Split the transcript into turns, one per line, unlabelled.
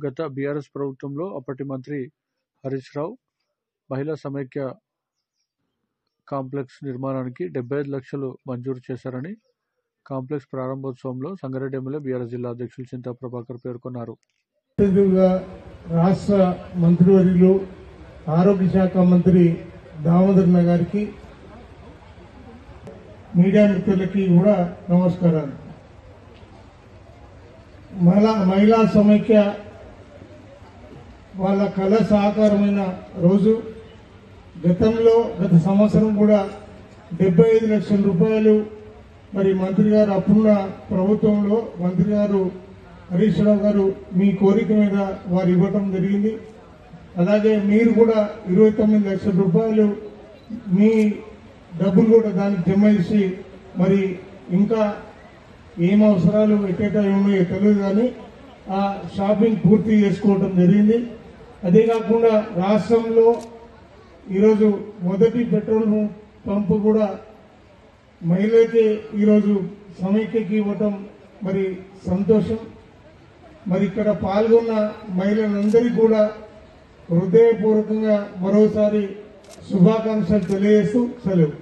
గత బీఆర్ఎస్ ప్రభుత్వంలో అప్పటి మంత్రి హరీష్ రావు మహిళా సమైక్య కాంప్లెక్స్ నిర్మాణానికి 75 లక్షలు మంజూరు చేశారని కాంప్లెక్స్ ప్రారంభోత్సవంలో సంగారెడ్డి ఎమ్మెల్యే బీఆర్ఎస్ జిల్లా అధ్యక్షులు చింతా ప్రభాకర్ పేర్కొన్నారు.
రాష్ట్ర మంత్రివర్యులు ఆరోగ్య శాఖ మంత్రి దామోదర్ గారికి, మీడియా మిత్రులకి కూడా నమస్కారాలు. మహిళా సమైక్య వాళ్ళ కళ సాకారమైన రోజు. గత సంవత్సరం కూడా 75 లక్షల రూపాయలు మరి మంత్రి గారు అప్పుడున్న ప్రభుత్వంలో మంత్రి గారు హరీష్ రావు గారు మీ కోరిక మీద వారు ఇవ్వటం జరిగింది. అలాగే మీరు కూడా 29 లక్షల రూపాయలు మీ డబ్బులు కూడా దానికి జమ చేసి మరి ఇంకా ఏం అవసరాలు ఎట్టేటా ఉన్నాయో తెలియదు కానీ ఆ షాపింగ్ పూర్తి చేసుకోవడం జరిగింది. అదే కాకుండా రాష్ట్రంలో ఈరోజు మొదటి పెట్రోల్ పంపు కూడా మహిళలకి ఈరోజు సమైక్యకి ఇవ్వటం మరి సంతోషం. మరి ఇక్కడ పాల్గొన్న మహిళలందరికీ కూడా హృదయపూర్వకంగా మరోసారి శుభాకాంక్షలు తెలియజేస్తూ సెలవు.